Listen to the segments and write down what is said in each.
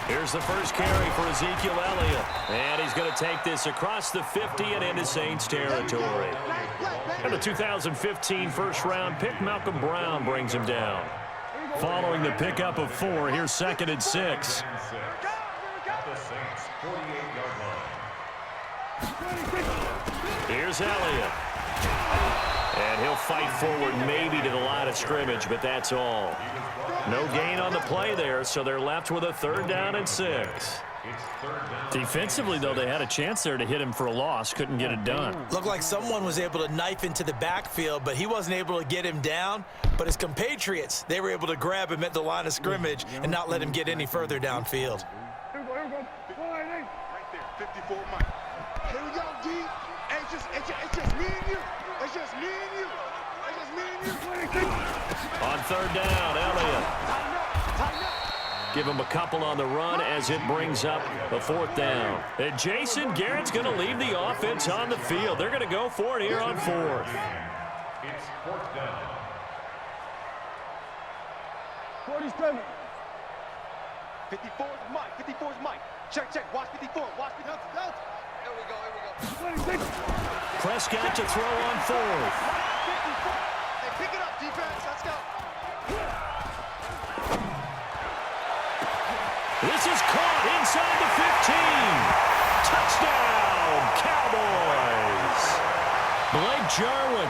Here's the first carry for Ezekiel Elliott. And he's going to take this across the 50 and into Saints territory. And the 2015 first-round pick, Malcolm Brown, brings him down. Following the pickup of 4, here's 2nd and 6. Here's Elliott. And he'll fight forward maybe to the line of scrimmage, but that's all. No gain on the play there, so they're left with a 3rd down and 6. Defensively, though, they had a chance there to hit him for a loss. Couldn't get it done. Looked like someone was able to knife into the backfield, but he wasn't able to get him down. But his compatriots, they were able to grab him at the line of scrimmage and not let him get any further downfield. Here we go. Right there, 54 Mike. Here we go, D. Hey, it's just me and you. It's just me and you. It's just me and you. On 3rd down, Elliott. Tighten up. Give him a couple on the run as it brings up a 4th down. And Jason Garrett's going to leave the offense on the field. They're going to go for it here on 4th. It's 4th down. 47. 54 is Mike. 54 is Mike. Check. Watch 54. Watch 54. Here we go. 26. Prescott to throw on 4th. Hey, pick it up, defense. Let's go. This is caught inside the 15. Touchdown, Cowboys. Blake Jarwin,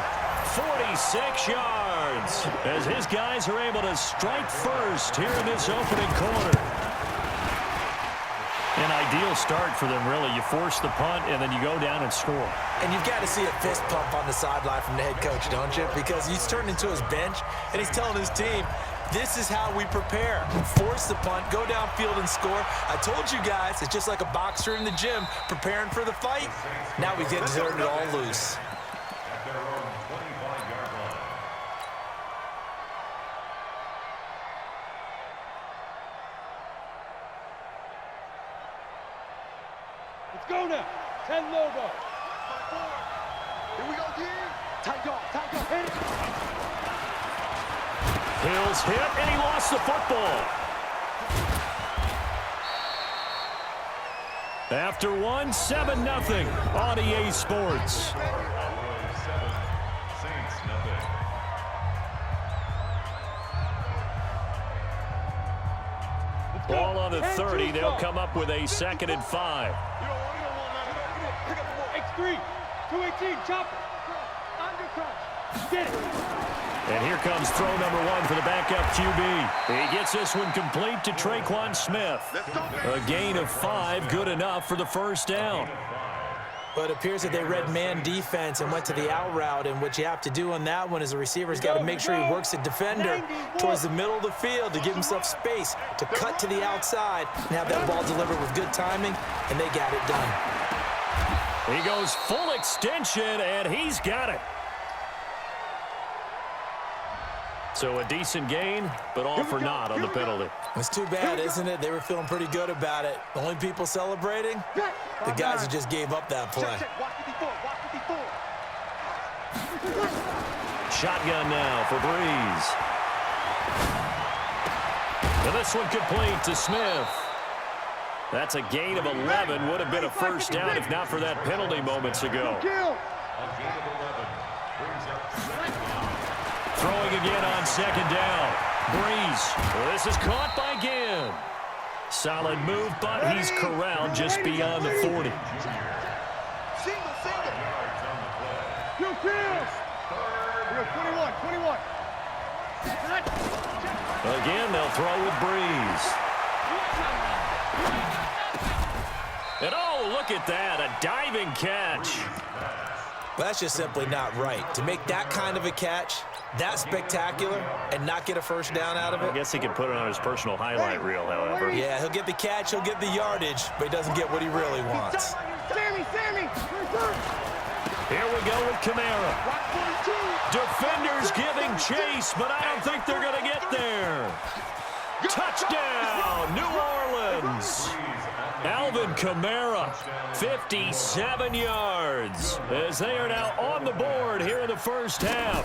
46 yards, as his guys are able to strike first here in this opening quarter. An ideal start for them, really. You force the punt, and then you go down and score. And you've got to see a fist pump on the sideline from the head coach, don't you? Because he's turned into his bench, and he's telling his team, this is how we prepare. Force the punt, go downfield and score. I told you guys, it's just like a boxer in the gym preparing for the fight. Now we get to turn it all loose. Let's go now. 10 logo. Here we go, D. Tight dog. Hit it. Hill's hit, and he lost the football. After 1, 7-0 on EA Sports. Ball on the 30. They'll come up with a 2nd and 5. X3, 218, chopper. Undercut. Get it. And here comes throw number 1 for the backup QB. He gets this one complete to Traquan Smith. A gain of 5, good enough for the 1st down. But it appears that they read man defense and went to the out route, and what you have to do on that one is the receiver's got to make sure he works the defender towards the middle of the field to give himself space to cut to the outside and have that ball delivered with good timing, and they got it done. He goes full extension, and he's got it. So a decent gain, but all for naught on the penalty. It's too bad, isn't it? They were feeling pretty good about it. The only people celebrating, the guys who just gave up that play. Watch 54. Shotgun now for Breeze. And this one complete to Smith. That's a gain of 11. Would have been a 1st down if not for that penalty moments ago. Throwing again on 2nd down. Breeze. This is caught by Ginn. Solid move, but he's corralled just beyond the 40. Single. You kills. 21. Again, they'll throw with Breeze. And oh, look at that, a diving catch. That's just simply not right. To make that kind of a catch, that spectacular, and not get a 1st down out of it. I guess he could put it on his personal highlight reel, however. Yeah, he'll get the catch, he'll get the yardage, but he doesn't get what he really wants. Sammy. Here we go with Kamara. Defenders giving chase, but I don't think they're going to get there. Touchdown, New Orleans. Alvin Kamara, 57 yards, as they are now on the board here in the 1st half.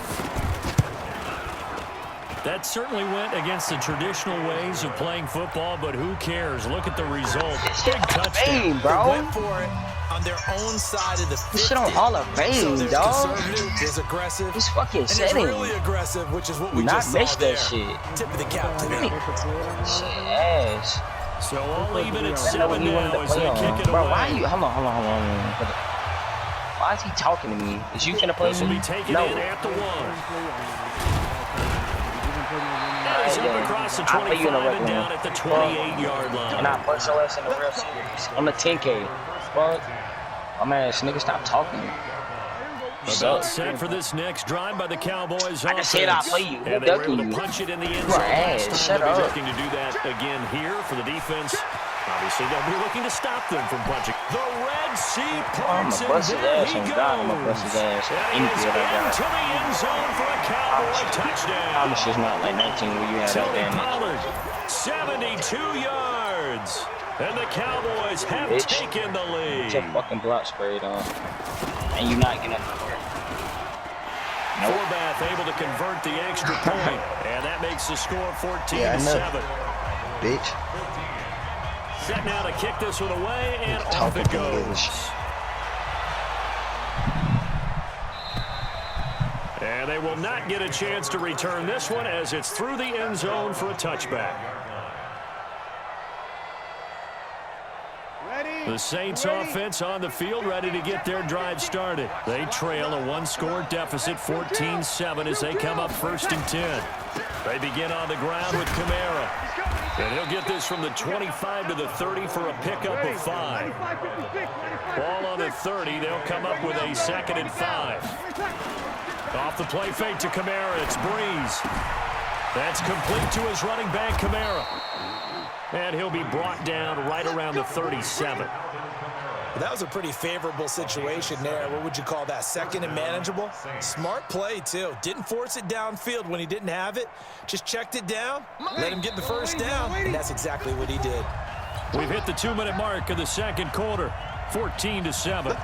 That certainly went against the traditional ways of playing football, but who cares? Look at the result. Big touchdown. Bro. They went for it on their own side of the 50. This shit on Hall of Fame, so there's dog. Conservative, there's aggressive. He's fucking and setting. it's really aggressive, which is what we Not just saw missed there. that shit. Tip of the cap to them. Shit ass. So all even at I know what 7 he wanted now to as they play kick on. it Bro, away. why are you? Hold on. Why is he talking to me? Is you finna play This will me? be taken No. in at the 1. Alright, He's up yeah. across the I'll play you in a 25 and regular down one. at the 28-yard line. And I punch your ass in the real series. On the 10K. Fuck. My man, this nigga, stop talking. About set for this next drive by the Cowboys. I just said I'll play you. And Who they were able ducking to you? punch it in the end You zone are last ass. time. Shut They'll be up. looking to do that again here for the defense. Obviously, they'll be looking to stop them from punching. The Red Sea I'm parts, gonna and bust his there ass he on goes. God. I'm gonna bust his ass on And any he is field I got. into the end zone for a Cowboy touchdown. Promise it's not like 19 where you had that Tony damn Pollard, 72 yards. And the Cowboys have Bitch. taken the lead. Get your fucking block sprayed on. And you not getting up nowhere. Nope. Forbath able to convert the extra point. And that makes the score 14-7. Bitch. Set now to kick this one away, and off Talking it to goes. this. And they will not get a chance to return this one as it's through the end zone for a touchback. The Saints offense on the field ready to get their drive started. They trail a one-score deficit, 14-7, as they come up 1st and 10. They begin on the ground with Kamara. And he'll get this from the 25 to the 30 for a pickup of 5. Ball on the 30, they'll come up with a 2nd and 5. Off the play fake to Kamara, it's Breeze. That's complete to his running back, Kamara. And he'll be brought down right around the 37. That was a pretty favorable situation there. What would you call that? 2nd and manageable? Smart play, too. Didn't force it downfield when he didn't have it. Just checked it down, let him get the first down, and that's exactly what he did. We've hit the 2-minute mark of the 2nd quarter, 14-7.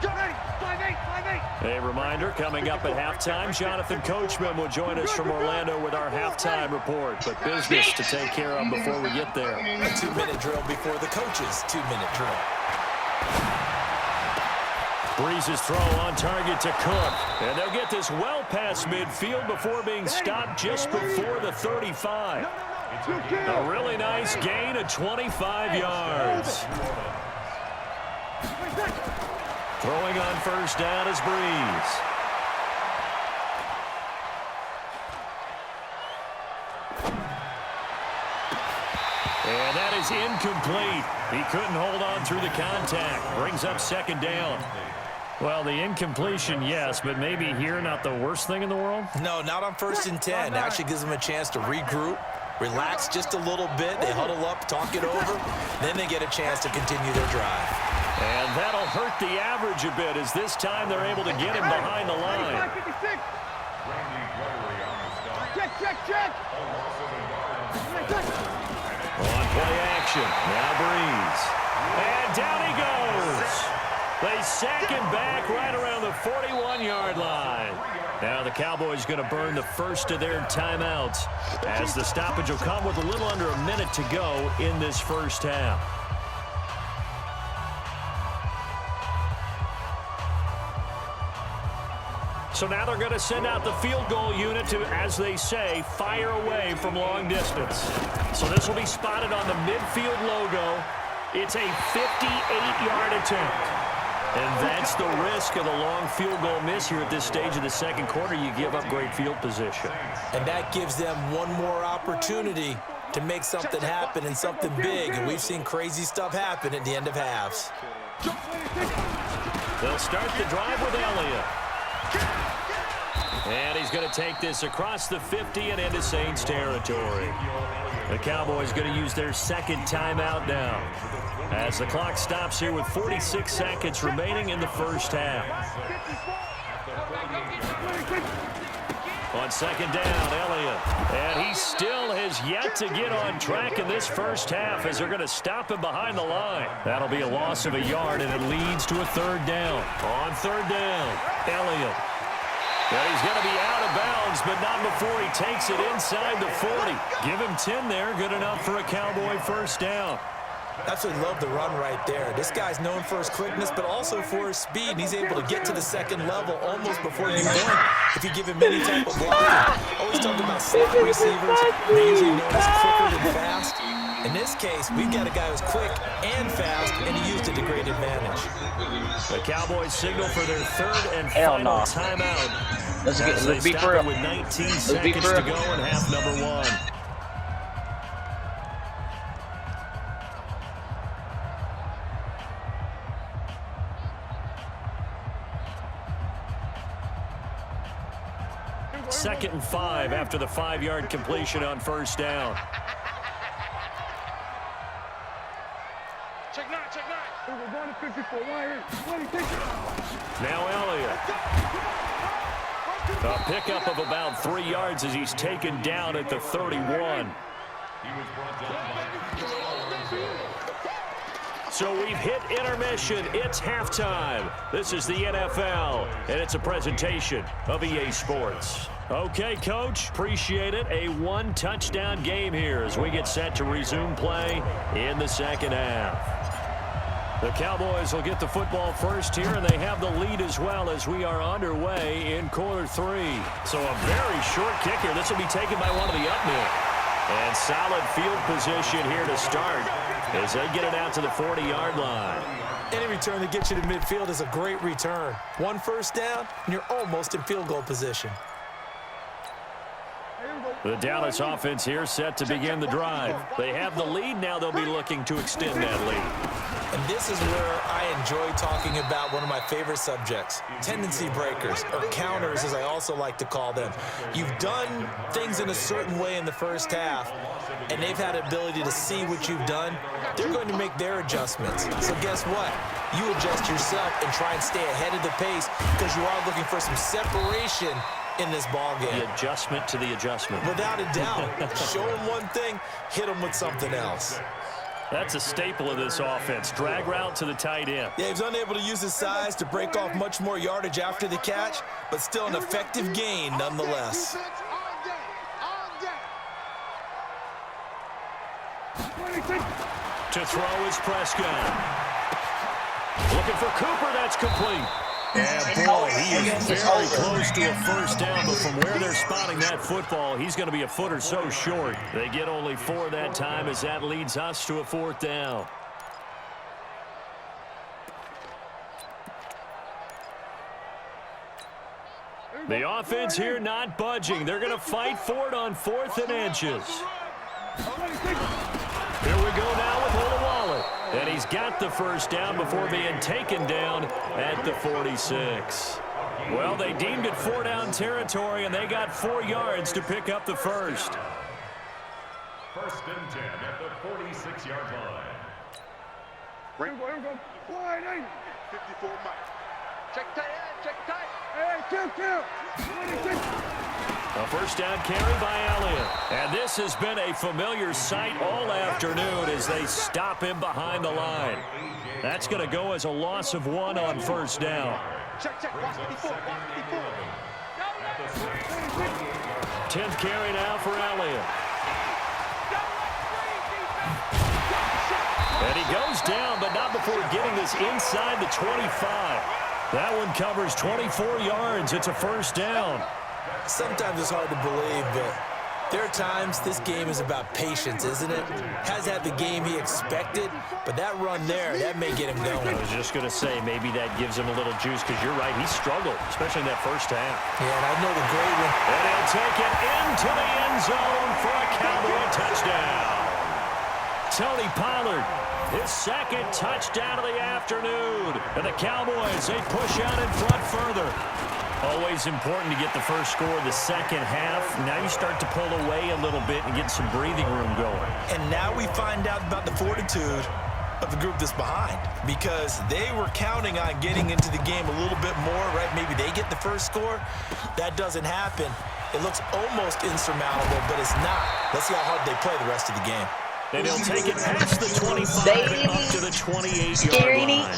A reminder, coming up at halftime, Jonathan Coachman will join us from Orlando with our halftime report. But business to take care of before we get there. A 2-minute drill before the coach's 2-minute drill. Breeze's throw on target to Cook. And they'll get this well past midfield before being stopped just before the 35. A really nice gain of 25 yards. Throwing on 1st down is Breeze. And that is incomplete. He couldn't hold on through the contact. Brings up 2nd down. Well, the incompletion, yes, but maybe here not the worst thing in the world? No, not on 1st and 10. Actually gives them a chance to regroup, relax just a little bit. They huddle up, talk it over. Then they get a chance to continue their drive. And that'll hurt the average a bit as this time they're able to get him behind the line. Check. On play action, now Breeze. And down he goes. They sack him back right around the 41-yard line. Now the Cowboys going to burn the first of their timeouts as the stoppage will come with a little under a minute to go in this first half. So now they're going to send out the field goal unit to, as they say, fire away from long distance. So this will be spotted on the midfield logo. It's a 58-yard attempt. And that's the risk of the long field goal miss here at this stage of the 2nd quarter. You give up great field position. And that gives them one more opportunity to make something happen and something big. And we've seen crazy stuff happen at the end of halves. They'll start the drive with Elliott. And he's going to take this across the 50 and into Saints territory. The Cowboys going to use their 2nd timeout now, as the clock stops here with 46 seconds remaining in the first half. On 2nd down, Elliott. And he still has yet to get on track in this first half as they're going to stop him behind the line. That'll be a loss of a yard, and it leads to a 3rd down. On 3rd down, Elliott. And he's going to be out of bounds, but not before he takes it inside the 40. Give him 10 there. Good enough for a Cowboy first down. Absolutely love the run right there. This guy's known for his quickness, but also for his speed. And he's able to get to the second level almost before you blink if you give him any type of blocking. Always talking about slot receivers. They're usually known as quicker than fast. In this case, we've got a guy who's quick and fast, and he used it to great advantage. The Cowboys signal for their third and final timeout. Let's be for real. With 19 seconds to go in half number 1. Second and 5 after the 5-yard completion on first down. Check nine, check nine. We're going to 54. Now Elliott. A pickup of about 3 yards as he's taken down at the 31. So we've hit intermission. It's halftime. This is the NFL, and it's a presentation of EA Sports. Okay, Coach, appreciate it. A 1-touchdown game here as we get set to resume play in the second half. The Cowboys will get the football first here, and they have the lead as well as we are underway in quarter 3. So a very short kick here. This will be taken by one of the up men. And solid field position here to start as they get it out to the 40-yard line. Any return that gets you to midfield is a great return. 1 first down, and you're almost in field goal position. The Dallas offense here set to begin the drive. They have the lead. Now they'll be looking to extend that lead. And this is where I enjoy talking about one of my favorite subjects, tendency breakers, or counters as I also like to call them. You've done things in a certain way in the first half, and they've had the ability to see what you've done. They're going to make their adjustments. So guess what? You adjust yourself and try and stay ahead of the pace because you are looking for some separation in this ball game. The adjustment to the adjustment. Without a doubt. Show them one thing, hit them with something else. That's a staple of this offense. Drag route to the tight end. Yeah, he's unable to use his size to break off much more yardage after the catch, but still an effective gain nonetheless. To throw is Prescott. Looking for Cooper. That's complete. And boy, he is very close to a first down, but from where they're spotting that football, he's going to be a foot or so short. They get only 4 that time as that leads us to a 4th down. The offense here not budging. They're going to fight for it on 4th and inches. Here we go now with Olawale. And he's got the first down before being taken down at the 46. Well, they deemed it 4-down territory, and they got 4 yards to pick up the first. First and 10 at the 46-yard line. Here we go. Wide 80. 54 Mike. Check tight, check tight. Hey, kill. A first down carry by Elliott. And this has been a familiar sight all afternoon as they stop him behind the line. That's going to go as a loss of 1 on first down. Check. 10th carry now for Elliott. And he goes down, but not before getting this inside the 25. That one covers 24 yards. It's a first down. Sometimes it's hard to believe, but there are times this game is about patience, isn't it? Has had the game he expected, but that run there, that may get him going. I was just going to say, maybe that gives him a little juice, because you're right, he struggled, especially in that first half. Yeah, and I know the great one. And he'll take it into the end zone for a Cowboy touchdown. Tony Pollard, his 2nd touchdown of the afternoon. And the Cowboys, they push out in front further. Always important to get the first score of the second half. Now you start to pull away a little bit and get some breathing room going. And now we find out about the fortitude of the group that's behind, because they were counting on getting into the game a little bit more, right? Maybe they get the first score. That doesn't happen. It looks almost insurmountable, but it's not. Let's see how hard they play the rest of the game. And he'll take it past the 25 and up to the 28-yard line.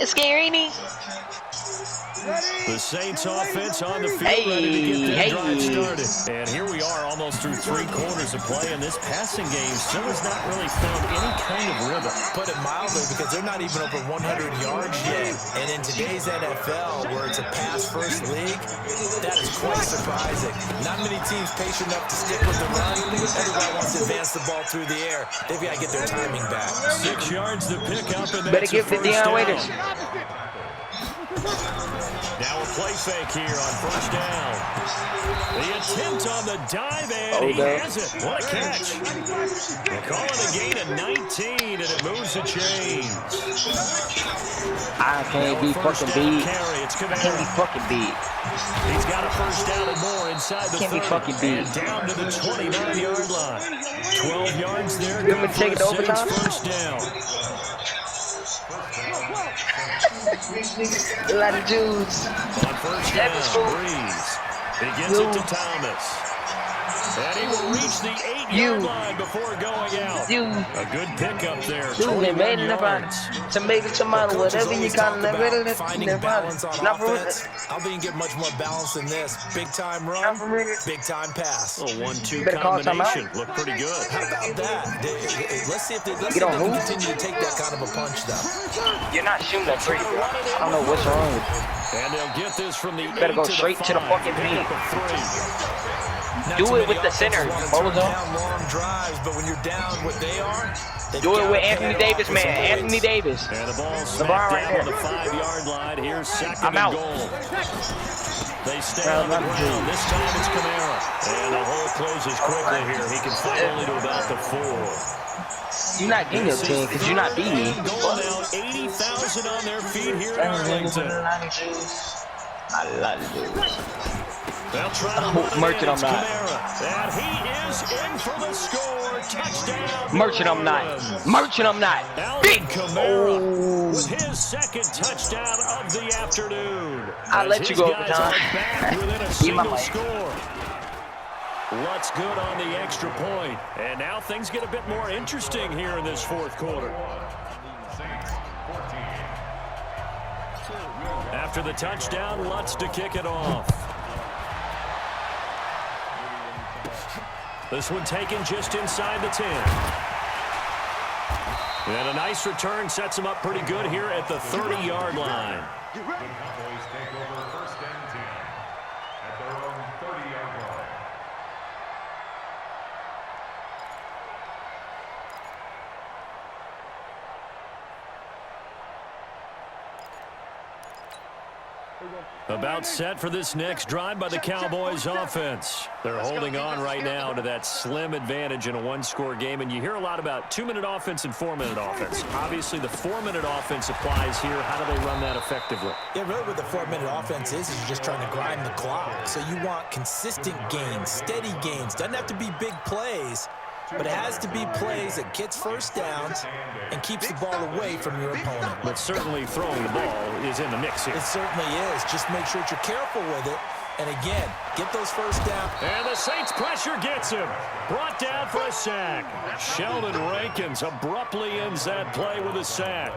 Scarini. The Saints offense on the field, ready to get their drive started. And here we are almost through 3 quarters of play, and this passing game still has not really found any kind of rhythm. Put it mildly, because they're not even over 100 yards yet. And in today's NFL, where it's a pass-first league, that is quite surprising. Not many teams patient enough to stick with the run. Everybody wants to advance the ball through the air. They've got to get their timing back. 6 yards to pick up, and Better that's give a it to first Deion down. Waiters. Now a play fake here on first down. The attempt on the dive, and he has it. What a catch. They call it a gain of 19, and it moves the chains. I can't be fucking beat. Carry. It's I can't be fucking beat. He's got a first down and more inside the Can't be 30. fucking beat. And down to the 29-yard line. 12 yards there. You want me to take it to overtime? First down. A lot of Jews. On first down, Breeze. He gets it to Thomas. And he will reach the 8-yard line before going out. A good pickup there. Dude, made it about tomato, whatever you call it. Finding balance on offense. I'll be get much more balance than this. Big time run, big time pass. A 1-2 Better call combination. timeout. Look pretty good. How about that? Let's see if they can continue to take that kind of a punch, though. You're not shooting that free. I don't know what's wrong with you. And they'll get this from the Better 8 go to straight the to the 5. fucking Pick beat. up a 3. Do it with the center. Hold on. Down long drives, but when you're down what they are, Do it with Anthony Davis, man. Anthony Davis. And the ball LeBron smacked right down on the there. 5-yard line. Here's second I'm and out. goal. They stay on the ground. This time it's Kamara. And the hole closes quickly here. He can fight only to about the 4. You're not getting your team because you're not beating me. Goal now, 80,000 on their feet here in Arlington. A lot of Jews. They'll try to run it Merchant, in. I'm It's not. Kamara. And he is in for the score. Touchdown. Merchant, I'm not. Merchant, I'm not. Alvin Kamara Oh. with his second touchdown of the afternoon. I'll let As you his go guys overtime. are back within a Eat my single mic. score. Lutz good on the extra point. And now things get a bit more interesting here in this fourth quarter. After the touchdown, Lutz to kick it off. This one taken just inside the 10. And a nice return sets him up pretty good here at the 30-yard line. Cowboys take over first and 10 at their own 30-yard line. About set for this next drive by the Cowboys offense. They're holding on right now to that slim advantage in a one-score game, and you hear a lot about 2-minute offense and 4-minute offense. Obviously, the 4-minute offense applies here. How do they run that effectively? Yeah, really what the 4-minute offense is you're just trying to grind the clock. So you want consistent gains, steady gains. Doesn't have to be big plays, but it has to be plays that gets first downs and keeps the ball away from your opponent. But certainly throwing the ball is in the mix here. It certainly is. Just make sure that you're careful with it. And again, get those first down. And the Saints pressure gets him. Brought down for a sack. Sheldon Rankins abruptly ends that play with a sack.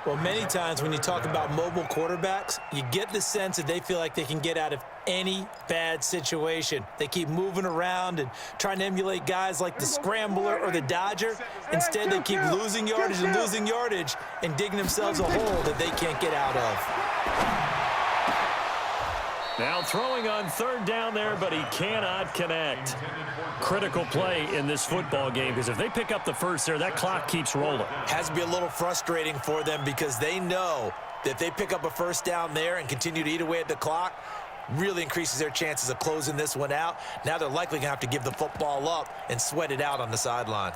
Well, many times when you talk about mobile quarterbacks, you get the sense that they feel like they can get out of any bad situation. They keep moving around and trying to emulate guys like the Scrambler or the Dodger. Instead, they keep losing yardage and digging themselves a hole that they can't get out of. Now throwing on third down there, but he cannot connect. Critical play in this football game, because if they pick up the first there, that clock keeps rolling. Has to be a little frustrating for them because they know that if they pick up a first down there and continue to eat away at the clock, really increases their chances of closing this one out. Now they're likely going to have to give the football up and sweat it out on the sideline.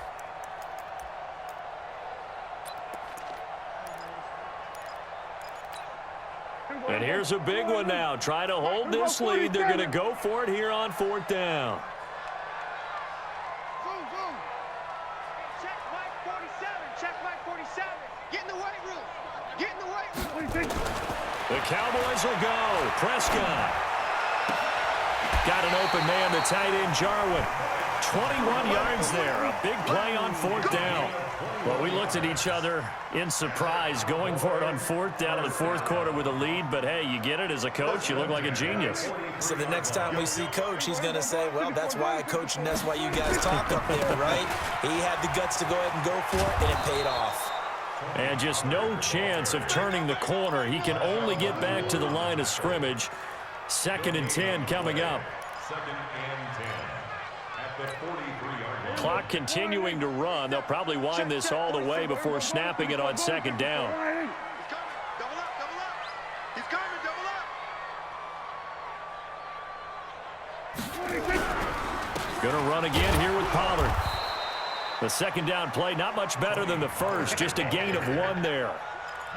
And here's a big one now. Trying to hold this lead. They're going to go for it here on fourth down. Check Mike 47. Check Mike 47. Get in the weight room. Get in the weight room. The Cowboys will go. Prescott. Got an open man, the tight end, Jarwin. 21 yards there. A big play on 4th down. Well, we looked at each other in surprise going for it on 4th down in the 4th quarter with a lead. But, hey, you get it as a coach. You look like a genius. So the next time we see Coach, he's going to say, well, that's why I coach and that's why you guys talk up there, right? He had the guts to go ahead and go for it, and it paid off. And just no chance of turning the corner. He can only get back to the line of scrimmage. 2nd and 10 coming up. 2nd and 10 at the 43-yard line. Clock continuing to run. They'll probably wind this all the way before snapping it on 2nd down. Double up. He's coming, double up. Going to run again here with Pollard. The 2nd down play, not much better than the first, just a gain of 1 there.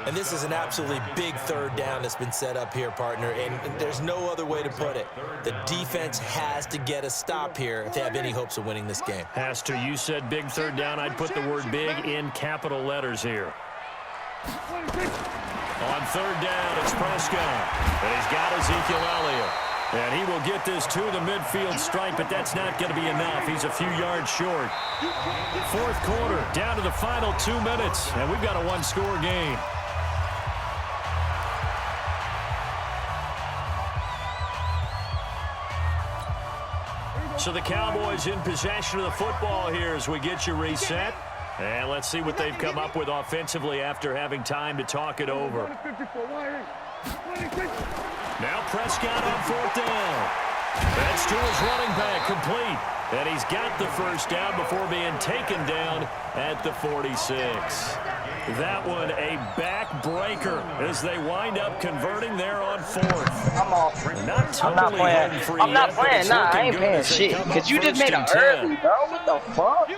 And this is an absolutely big 3rd down that's been set up here, partner, and there's no other way to put it. The defense has to get a stop here if they have any hopes of winning this game. Has to. You said big 3rd down. I'd put the word big in capital letters here. On 3rd down, it's Prescott. And he's got Ezekiel Elliott. And he will get this to the midfield stripe, but that's not going to be enough. He's a few yards short. 4th quarter, down to the final 2 minutes, and we've got a 1-score game. So the Cowboys in possession of the football here as we get you reset. And let's see what they've come up with offensively after having time to talk it over. Now Prescott on 4th down. That's to his running back, complete. And he's got the 1st down before being taken down at the 46. That one a backbreaker as they wind up converting there on 4th. I'm off. I'm not playing. I'm not playing. Nah, I ain't paying shit. Because you just made it early, bro. What the fuck?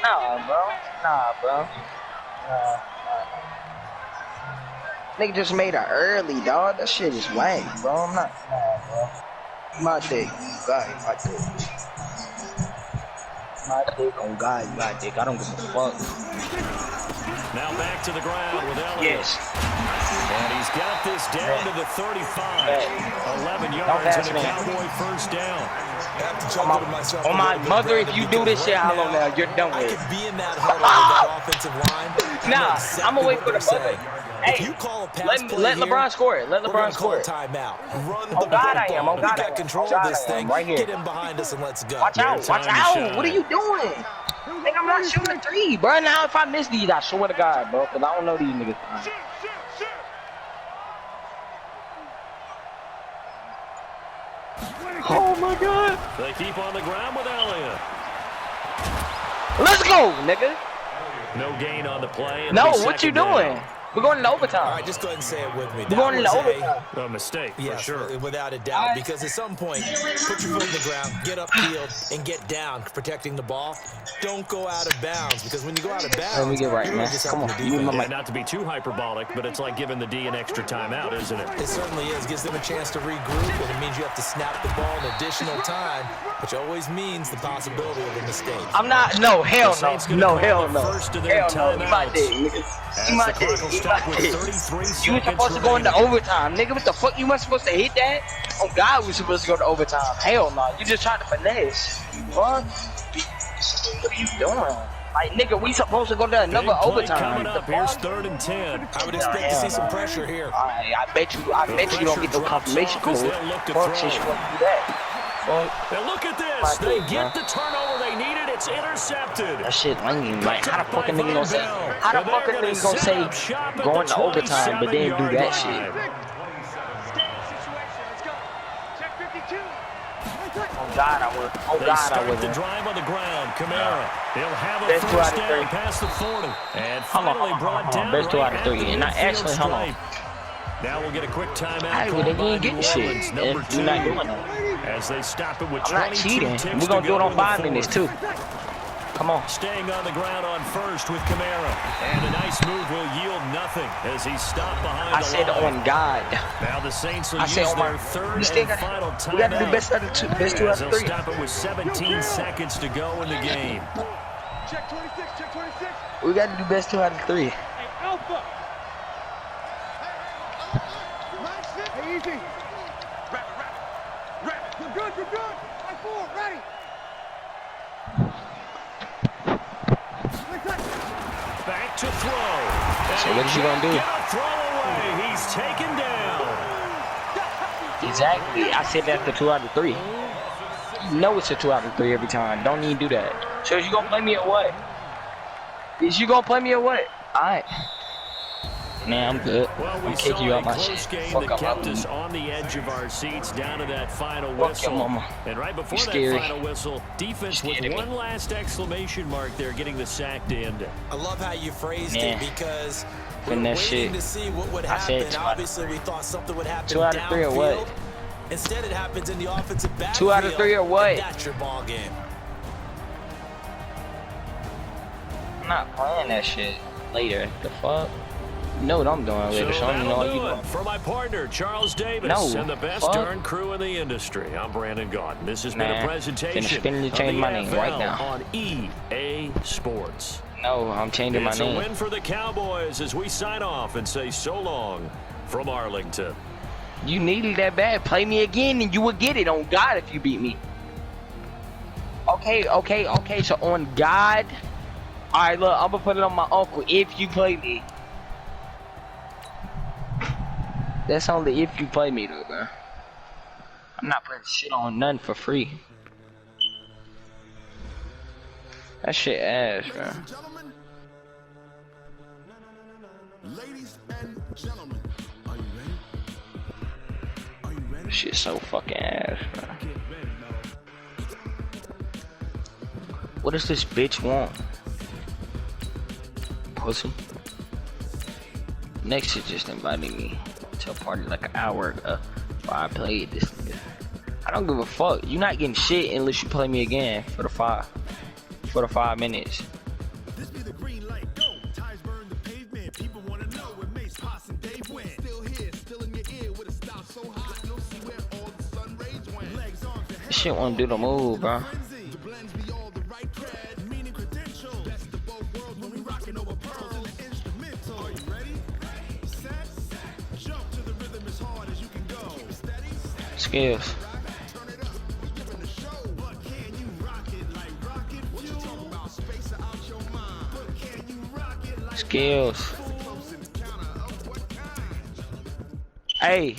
Nah, bro. Nah. Nigga just made it early, dog. That shit is lame, bro. I'm not. Nah, bro. My dick. God, my dick. My dick on God, my dick. I don't give a fuck. Now back to the ground with Elliott. Yes. And he's got this down to the 35. 11 yards and a Cowboy 1st down. On my mother, if you do this shit, how long now? You're done with it. I could be in that huddle with that offensive line. Nah, I'm gonna wait for the mother. Hey, let LeBron score it. Let LeBron score it. Timeout. Run Oh God, I am. Oh we God, got control of this thing. Right here. Get him behind us and let's go. Watch out! Watch out! What are you doing? Nigga, I'm not shooting a 3, bro. Now if I miss these, I swear to God, bro, because I don't know these niggas. Oh my God! They keep on the ground with Elliott. Let's go, nigga. No gain on the play. No, what you doing? We're going into overtime. All right, just go ahead and say it with me. We're going into overtime. A mistake, for sure. Without a doubt, because at some point, put your foot in the ground, get upfield, and get down, protecting the ball. Don't go out of bounds, because when you go out of bounds, Let me get right, man. Come on. Yeah, not to be too hyperbolic, but it's like giving the D an extra timeout, isn't it? It certainly is. Gives them a chance to regroup, and it means you have to snap the ball an additional time, which always means the possibility of a mistake. I'm not. No, hell no. No, hell no. First of their Hell no. He my dick, nigga. He my dick. You were supposed to go into overtime, nigga. What the fuck? You weren't supposed to hit that? Oh God, we supposed to go to overtime. Hell no. You just tried to finesse. What? What are you doing? Like, nigga, we supposed to go to another overtime. Coming up. Here's 3rd and 10. I would expect to see some pressure here. Alright, I bet you don't get no confirmation code. Fuck shit, you won't do that. And look at this. They get the turnover they needed. It's intercepted. That shit lame. Like, how the fucking nigga gonna say? How the fucking nigga gonna say going to overtime, but then do that shit? Oh God, I would. Oh God, I would. The drive on the ground. Kamara. He'll have a first down past the 40. And finally brought down. Best 2 out of 3. And I actually, hold on. Now we'll get a quick timeout. I really didn't get shit. Number 2. We're not doing that. As they stop it with I'm not cheating. We're gonna do it on 5 minutes too. Come on. Staying on the ground on first with Kamara. And a nice move will yield nothing as he stopped behind I said line. on God. Now the Saints will use their third and final timeout. We got to do best 2 out of 3. They'll stop it with 17 seconds to go in the game. Check 26, check 26. We got to do best 2 out of 3. Hey, Alpha. Hey, easy. Rap. You're good. 5-4, ready. to throw. So what is he gonna do? Get a throw away. He's taken down. Exactly. I said that for 2 out of 3. You know it's a 2 out of 3 every time. Don't even do that. So is you gonna play me or what? Is you gonna play me or what? Alright. Man, I'm good. Well, I'm kicking you out my shit. Fuck that kept us on the edge of our seats down to that final whistle. Mama. And right before that final whistle, defense with one last exclamation mark there, getting the sack to end it. I love how you phrased it because we're that waiting shit. to see what would happen. Obviously, we thought something would happen 2 out of 3 or what? Instead, it happens in the offensive backfield. 2 out of 3 or what? That's your ball game. I'm not playing that shit later. The fuck? You know what I'm doing later, so I don't know what you doing. For my partner, Charles Davis, No, and the best darn crew in the industry, I'm Brandon Gaudin. This has been a presentation of the change my name right now on EA Sports. No, I'm changing my name. It's a win for the Cowboys as we sign off and say so long from Arlington. You needed that bad. Play me again and you would get it on God if you beat me. Okay. So on God. Alright, look, I'm gonna put it on my uncle if you play me. That's only if you play me though, man. I'm not putting shit on none for free. That shit ass, man. Ladies and gentlemen, are you ready? Are you ready? Shit so fucking ass, man. What does this bitch want? Pussy. Next shit just invited me to a party like an hour ago while I played this nigga. I don't give a fuck. You not getting shit unless you play me again for the 5 minutes. This be the green light, go. Tires burn the pavement. People wanna know where Mace, Haas, and Dave went. Still here, still in your ear with a style so hot. You'll see where all the sun rays went. Legs on the head. This shit wanna do the move, bro. The blends be all the right cred, meaning credentials. Best of both worlds when we rockin' over pearls and the instrumental. Are you ready? Set, jump to the rhythm as hard as you can go. Keep it steady. Skills. Turn it up, we giving the show. But can you rock it like rocket fuel? What you talking about? Space out your mind. But can you rock it like Skills. close encounter of what kind? Hey.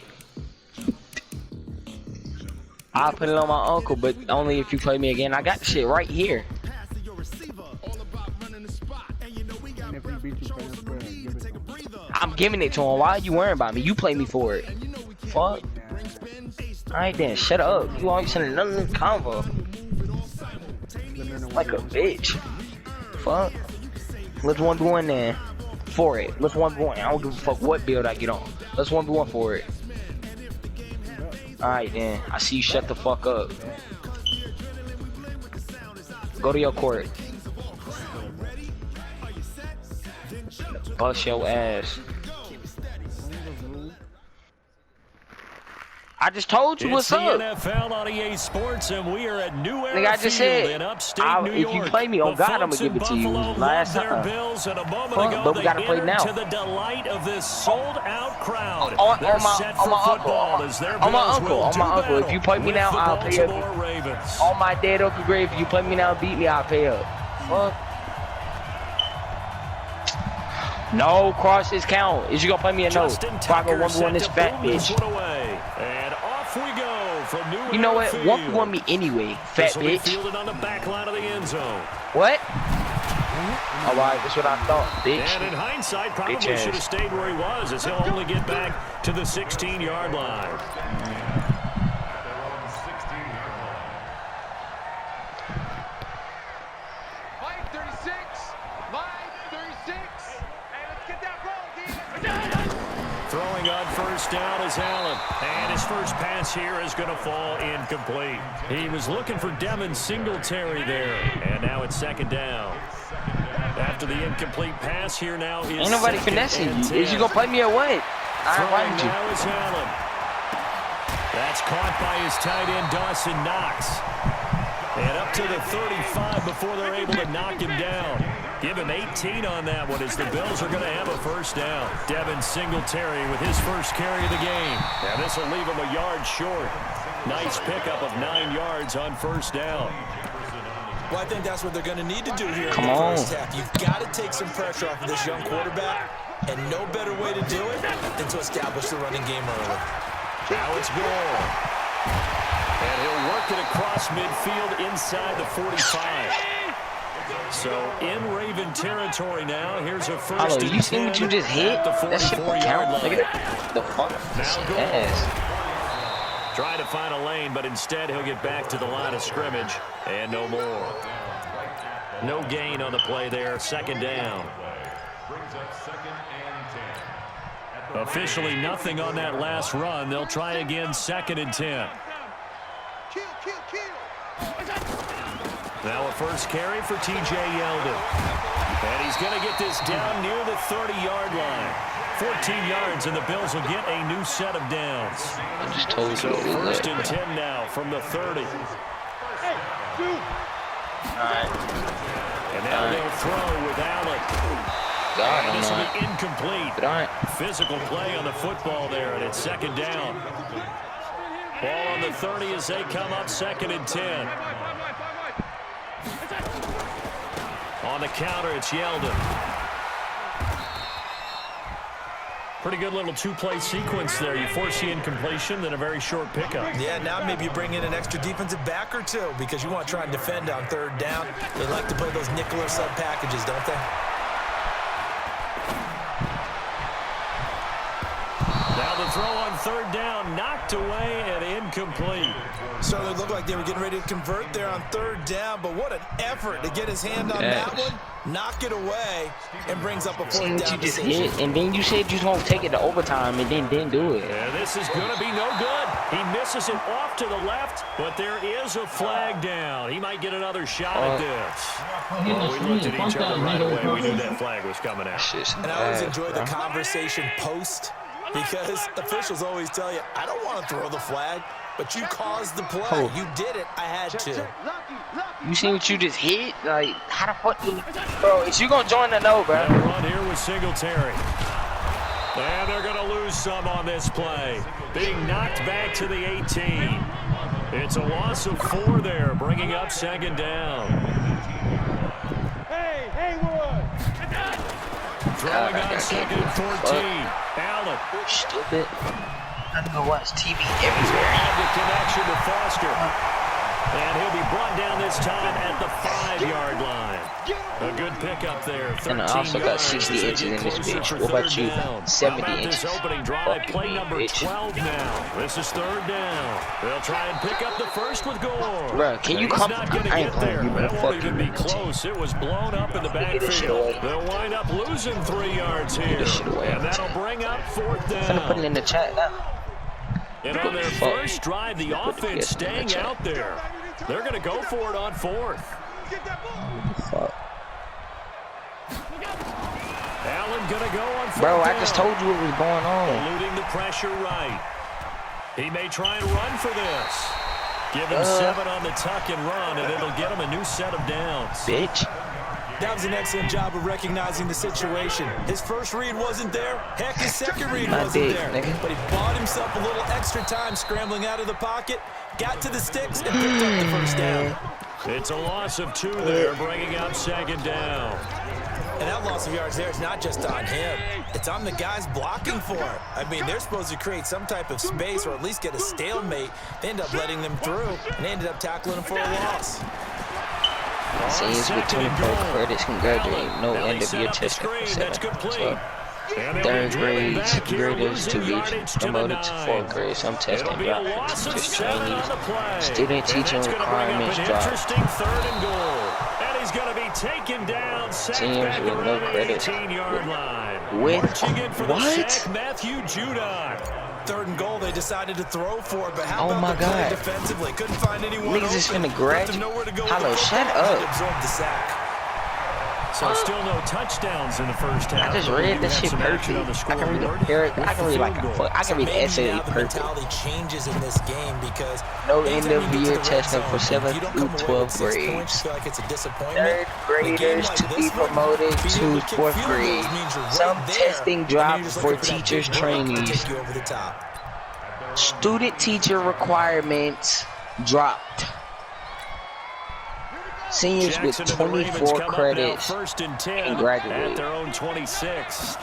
I'll put it on my uncle, but only if you play me again. I got the shit right here. Pass to your receiver. All about running the spot. And you know we got controls and no need to take a breather. I'm giving it to him. Why are you worrying about me? You play me for it. And you know we can Fuck. bring spin, ace, Alright then, shut up. You always sending another convo. Like a bitch. Fuck. Let's 1v1 then. For it. Let's 1v1. I don't give a fuck what build I get on. Let's 1v1 for it. Alright then. I see you shut the fuck up. Go to your court. Bust your ass. I just told you what's It's up. the NFL on EA Sports, and we are at New Era Nigga, I just Field said, in upstate New if York. you play me, on The God, I'ma folks give in it to you. Buffalo Last love their time. Bills, and a moment Fuck, ago but we they gotta play entered now. to the delight of this sold-out crowd. On They're my set for uncle. football as their On my Bills uncle. will On do my uncle. If battle you play me with now, the I'll pay up. Baltimore Ravens. On my dead Uncle Grave, if you play me now and beat me, I'll pay up. Fuck. No crosses count. Is you gonna play me or no? Justin If I go Tucker 1v1 this set to fat boom this bitch. one away. And off we go from New You know Era what? Field. 1v1 me anyway, fat This will be bitch. fielded on the back line of the end zone. What? Alright, that's what I thought, bitch. And in hindsight, probably Bitch ass. should have stayed where he was, as he'll only get back to the 16-yard line. Their own 16-yard line. Line 36, line 36. Hey, let's get that roll, D. Throwing on first down is Allen. And his first pass here is going to fall incomplete. He was looking for Devin Singletary there. And now it's second down. After the incomplete pass here now is Ain't nobody finessing you. Is you gonna play me or what? I Throwing invited you. now is Allen. That's caught by his tight end, Dawson Knox. And up to the 35 before they're able to knock him down. Give him 18 on that one as the Bills are going to have a first down. Devin Singletary with his first carry of the game. Now this will leave him a yard short. Nice pickup of 9 yards on first down. Well, I think that's what they're going to need to do here in Come the on. first half. You've got to take some pressure off of this young quarterback, and no better way to do it than to establish the running game early. Now it's Gore. And he'll work it across midfield inside the 45. So in Raven territory now. Here's a first Hello, and you see what you 10 just hit? at the That shit 44-yard count. Look line. at that. The fuck? Now Gore. Yes. Trying to find a lane, but instead he'll get back to the line of scrimmage. And no more. No gain on the play there. Second down. Brings up 2nd and 10. Officially nothing on that last run. They'll try again 2nd and 10. Now a first carry for T.J. Yeldon. And he's going to get this down near the 30-yard line. 14 yards, and the Bills will get a new set of downs. I just told you. So first and 10 now from the 30. And now they'll throw with Allen. God, And this will I'm be incomplete. not. Physical play on the football there, and it's second down. Ball on the 30 as they come up 2nd and 10. On the counter, it's Yeldon. Pretty good little two-play sequence there. You force the incompletion, then a very short pickup. Yeah, now maybe you bring in an extra defensive back or two because you want to try and defend on 3rd down. They like to play those nickel or sub packages, don't they? Now the throw on 3rd down, knocked away and incomplete. Certainly looked like they were getting ready to convert there on 3rd down, but what an effort to get his hand on that one, knock it away, and brings up a 4th See down what you just decision. hit, and then you said you was gonna take it to overtime, and then didn't do it. And this is going to be no good. He misses it off to the left, but there is a flag down. He might get another shot at this. Well, we looked at each other right away. We knew that flag was coming out. And I always enjoy the conversation post because officials always tell you, I don't want to throw the flag, but you caused the play. Oh. You did it. I had to. You seen what you just hit? Like, how the fuck you... Bro, is you gonna join the no, bro? They'll run here with Singletary. And they're going to lose some on this play. Being knocked back to the 18. It's a loss of 4 there, bringing up 2nd down. Throwing on 2nd and 14. Allen. Stupid. I'm gonna watch TV everywhere. And the connection to Foster. And he'll be brought down this time at the 5-yard line. A good pickup there. And I also got 60 inches in this bitch. What about you? 70 inches. This opening drive, Fucking play me, number bitch. 12 now. This is 3rd down. They'll try and pick up the first with Gore. Bruh, can you He's come? not going to I ain't get playing there. you, bro. That Fuck won't you, even be man. close. It was blown up in the Get this shit backfield. away. They'll wind up losing 3 yards here. this shit away. And that'll bring up 4th I'm gonna put it down. in the chat now. And on their Fuck. first drive, the Put it offense in the staying chat. out there. They're going to go for it on 4th. Fuck. Allen going to go on 4th Bro, I down. just told you what was going on. Eluding the pressure right. He may try and run for this. Give him 7 on the tuck and run, and it'll get him a new set of downs. Bitch. That was an excellent job of recognizing the situation. His first read wasn't there. Heck, his second read My wasn't dick, there. nigga. But he bought himself a little extra time scrambling out of the pocket, got to the sticks, and picked up the first down. It's a loss of 2 there, bringing up 2nd down. And that loss of yards there is not just on him. It's on the guys blocking for it. I mean, they're supposed to create some type of space or at least get a stalemate. They end up letting them through, and they ended up tackling them for a loss. Scenes with 24 credits. Congratulating. No end of year testing for 7. So, 3rd grades graders to be promoted to 4th grade. Some testing dropped. Just trainees. Student teaching requirements dropped. Interesting 3rd and goal. And he's going to be taken down. Seniors with no credit. 18-yard line. With Marching in for the what? sack, Matthew Judon. 3rd and goal, they decided to throw for it, but how Oh about my the play God. defensively? Couldn't find anyone Niggas is open. finna grab Left them you. nowhere to go Hello, with the shut football. up. They absorbed the sack. So still no touchdowns in the first half. I just but we read do that have shit some action on perfect. the I can read scoreboard a paragraph. I with can the read like field a goal. fuck. I can read an Maybe essay now the perfect. mentality changes in this game because No anytime end of you get to year the red testing zone, for if 7th you don't through come away 12th with 6 points, grades. you feel like it's a disappointment. 3rd In a game graders like to be this one, promoted being to able to kick 4th field grade. goals means you're right Some there, testing and you're dropped just for looking that teachers big run to trainees. take you over the top. Student teacher requirements dropped. Seniors with Jackson and the Ravens 24 come up now, credits 1st and 10 and graduate. at their own 26.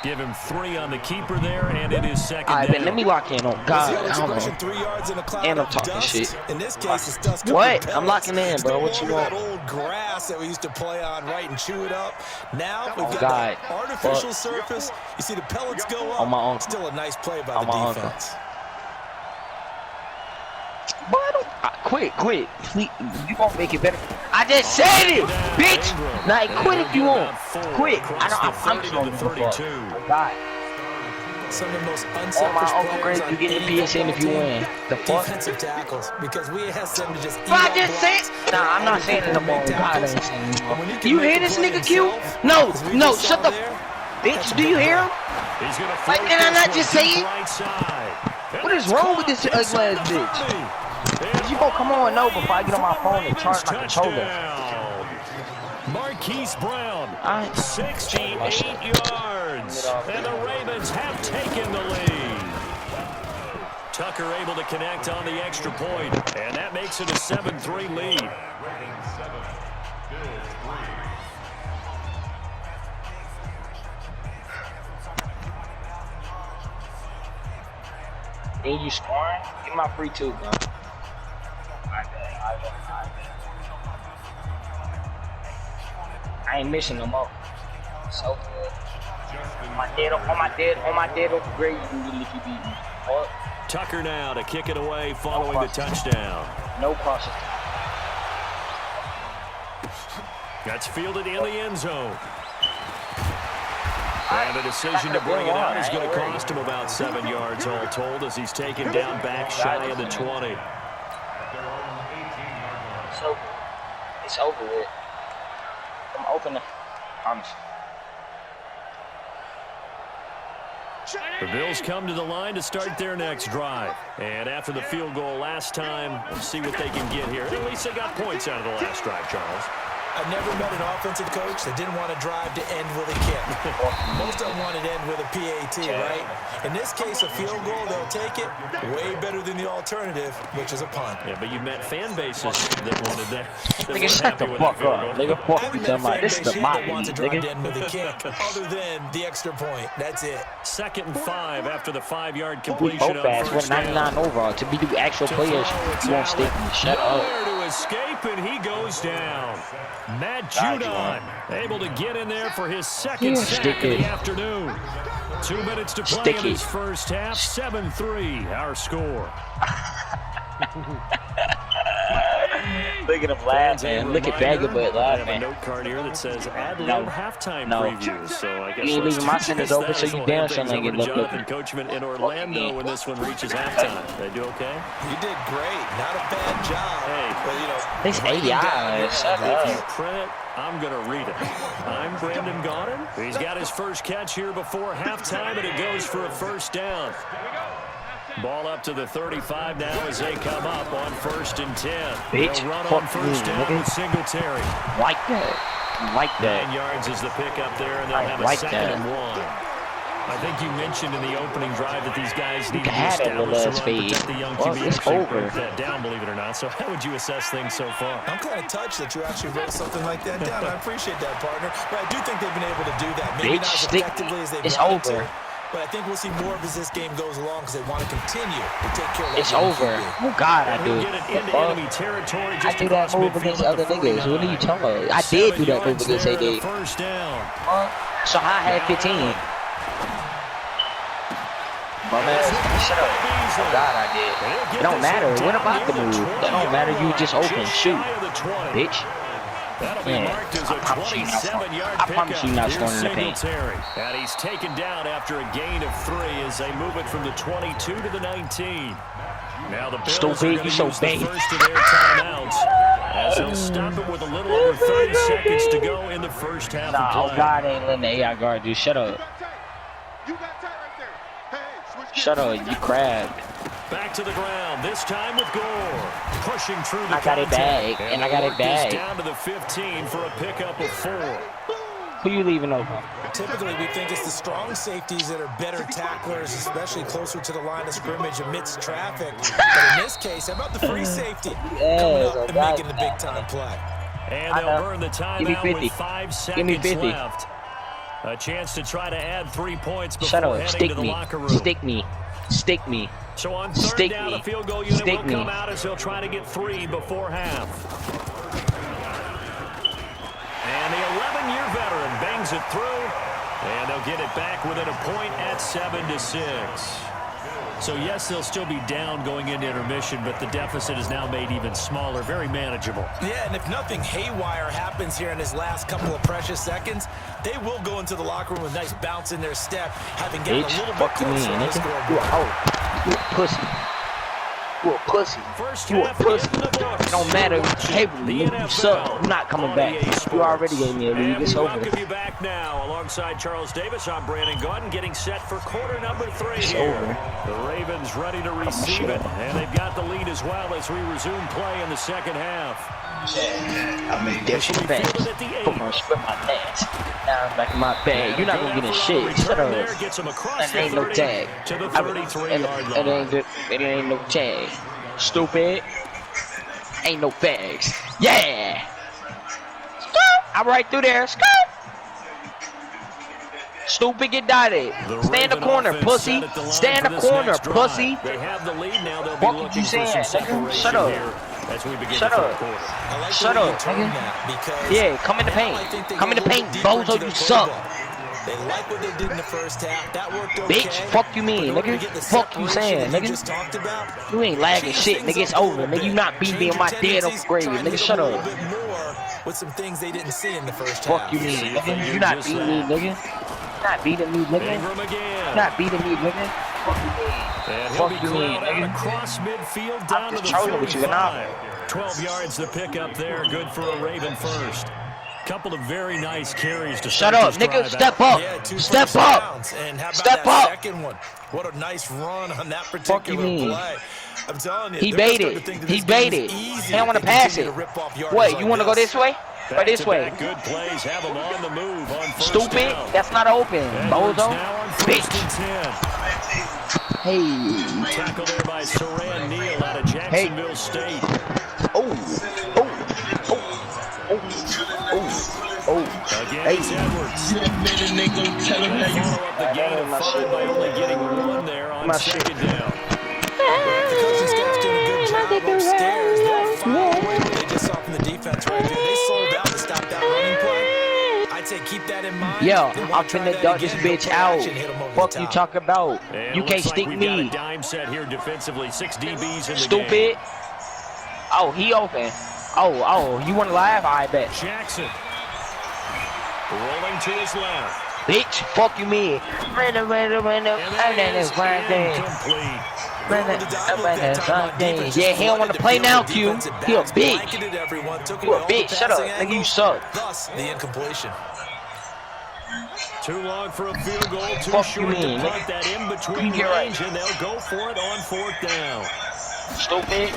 Give him 3 on the keeper there, and it is 2nd All right, down. man, let me lock in on God. I don't know. 3 yards in a cloud And I'm of talking dust. shit. In this case, it's dust. What? I'm locking in, bro. What you That want? old grass that we used to play on, right, and chew it up. Now we've Oh, got God. that artificial surface. You see the pellets go up. On my uncle. Still a nice play by On the my uncle. defense. Boy, I don't, quit. Please, you won't make it better. I just said it, bitch. Now, quit if you want. Quit. I'm just going to fuck. God. Some of the most On unselfish my Uncle players Greg, on you get any the PSN if you football win. team, The fuck? defensive tackles, because we asked them to just eat But I our just said, blocks. nah, I'm not saying it no more. God, I ain't saying it no And when more. can You make hear the this play nigga Q? himself, No, as we no, just saw shut the there, bitch. that's a Do you big hear him? play. He's gonna Like, float did I this not one just deep say it? right side. What is wrong with this ugly ass bitch? You gonna come on no before I get on my phone and charge my controller. Marquise Brown, I- 68 yards, and the Ravens have taken the lead. Tucker able to connect on the extra point, and that makes it a 7-3 lead. Ravens 7, Bills 3. Ain't you scoring? Get my free two, bro. I ain't missing no more. So good. On my dead Uncle Greg, you can get it if you beat me. What? Tucker now to kick it away following the touchdown. No crosses. That's fielded in the end zone. And a decision to bring it out is going to cost him about 7 yards all told as he's taken down back shy of the 20. It's over. It's over with. I'm opening. The Bills come to the line to start their next drive. And after the field goal last time, we'll see what they can get here. At least they got points out of the last drive, Charles. I've never met an offensive coach that didn't want to drive to end with a kick. Most of them wanted to end with a PAT, right? In this case, a field goal, they'll take it. Way better than the alternative, which is a punt. Yeah, but you've met fan bases that wanted that. Nigga, shut the fuck up. Nigga, fuck you talking about. This is the mob, wants to drive to end nigga. with a kick, other than the extra point. That's it. 2nd and 5 after the 5-yard We completion both on fast. We're first down. 99 overall. To be the actual To players, throw, it's you won't Allen. stick me. Shut up. Nowhere to escape, and he goes down. Matt Judon able to get in there for his second Yeah, sack stick of the it. afternoon. 2 minutes to play Stick in his it. first half. 7-3 our score. Look at him laughing. Look at Vagabond I have a laughing. note card here that says ad-lib No. halftime No. previews. So I guess You ain't let's leaving my just sentence use open, that so as you we'll damn hand sure things ain't over to getting looked Jonathan up. Coachman in Orlando when this one reaches halftime. They do okay? You did great. Not a bad job. Hey. But, you know, This AI, shut If you up. print it, I'm going to read it. I'm Brandon Gaudin. He's got his first catch here before halftime, and it goes for a first down. Ball up to the 35 now as they come up on 1st and 10. Bitch, They'll run fuck on first you, down nigga. with Singletary. Like that. Like 9 that. yards is the pickup there, and they'll I have a like 2nd that. and 1. I think you mentioned in the opening drive that these guys need to can be have that little established ass to run, fade. protect the young Well, QB. it's Actually over. broke that down, believe it or not. So how would you assess things so far? I'm kind of touched that you actually wrote something like that down. I appreciate that, partner. But I do think they've been able to do that. Maybe Bitch, not as stick- effectively as they've it's wanted over. to. But I think we'll see more of as this game goes along because they want to continue to take care of that It's young over. QB. Oh, God, I He'll do. get it The into fuck? enemy territory I just do that across move midfield against at other the niggas. What are you 49. talking about? I did do that 7 move against yards there, AD. the first down. So I had 15. Bum ass. Shut up. Oh, God, I did. It don't matter. What about the move? It don't matter. You just open. Shoot. Bitch. That'll be Yeah, marked as a I promise you not scoring. 27-yard I promise you not pickup. scoring in the paint. Singletary. And he's taken down after a gain of 3 as they move it from the 22 to the 19. Now the Bills So are big, going you to so use the big. first of their timeouts as they'll stop it with a little over 30 seconds to go in the first half Nah, of oh, play. God ain't letting the AI guard do. Shut up. Shut up, you crab. Back to the ground, this time with Gore. Pushing through the I got it contact. back, and I got it they work this back. down to the 15 for a pickup of 4. Who you leaving open? Typically, we think it's the strong safeties that are better tacklers, especially closer to the line of scrimmage amidst traffic. But in this case, how about the free safety coming up and making the big-time play? And they'll burn the timeout with 5 seconds 50. left. A chance to try to add 3 points Shut before up. heading Stick to the me. locker room. Stick me. Stick me. So on third Stick down, me. the field goal unit Stick will me. come out as they'll try to get 3 before half. And the 11-year veteran bangs it through, and they'll get it back within a point at 7-6. So, yes, they'll still be down going into intermission, but the deficit is now made even smaller, very manageable. Yeah, and if nothing haywire happens here in his last couple of precious seconds, they will go into the locker room with a nice bounce in their step, having gotten a little bit closer to the scoreboard. You a hoe. You a pussy. You a pussy. You a pussy. It don't matter. Hey, nigga, you suck. You're not coming back. You already gave me a lead. It's over. Welcome you back now. Alongside Charles Davis, I'm Brandon Gordon, getting set for quarter number 3 It's here. over. The Ravens ready to receive it, and they've got the lead as well as we resume play in the second half. I made that shit fast. Put my spit my ass. Now I'm back in my bag. You're not gonna get in shit. Shut up. That ain't no tag. To the 33-yard line. It ain't no tag. Stupid. Ain't no bags. Yeah. Skirt. I'm right through there. Skirt. Stupid, get dotted. Stay in the corner, pussy. Stay in the corner, pussy. They have the lead now. They'll be What looking you for some saying, nigga? separation Shut up. here as we begin Shut the up. third quarter. I like Shut the way up, you turned nigga. that because Yeah, come in the now I paint. think they Come in go the a paint, little deeper bozo, into you their suck. playbook. They like what they did in the first half. That worked okay. Bitch, fuck you mean, But in order nigga? to get the Fuck you saying, separation that you nigga? just talked about, You ain't lagging change shit, things nigga. It's up a over, little nigga. You bit. not beating me Change in my your dead tendencies, grave, try and nigga. hit Shut them a up. little bit more with some things they didn't see in the first Fuck half. you mean, nigga. You not beating me, nigga. You not beating me, nigga. Ingram again. You not beating me, nigga. Fuck you mean. And he'll be Fuck you mean, corralled out nigga. across midfield down to just the trolling with you, and 45. 12 yards to pick up there. Good for a Raven first. Couple of very nice carries to Shut start up, this nigga. drive Step out. up. Yeah, 2 Step first up. downs. And how about Step that up. second one? What a nice run on that Fuck you particular mean. play. I'm telling you, He they're gonna start to baited. think that He this game is baited. easy He don't want if to they pass continue it. to rip off yardage What, like you want to go this way? Or this way? Back-to-back good plays have them on the move on first Stupid. down. That's not open. Edwards Bozo. now on first Bitch. and 10. Hey. Tackle there by Saran Neal out of Jacksonville State. Oh. Again, Hey. it's Edwards. Follow up the gain of 5 by only getting 1 there on My shit. second down. The coaching staff's doing a good job upstairs. They'll follow away what they just saw from the defense right there. They sold out to stop that running play. I'd say keep that in mind. Yo, They I'm won't try finna that dog this again. They'll bitch play out. action, hit 'em over Fuck the you top. talking about? And You it can't looks like stick we've got me. a dime set here defensively. 6 DBs in the game. Stupid. Oh, he open. Oh, you want to laugh? I bet. Jackson rolling to his left. Bitch, fuck you me. And that is incomplete. Yeah, he don't want to play now, Q. He a bitch. You a bitch. Shut up. Nigga, you suck. Thus, the incompletion. Too long for a field goal. Too Fuck short you to mean, punt nigga. that in between You get right. range, and they'll go for it on 4th down. Stupid.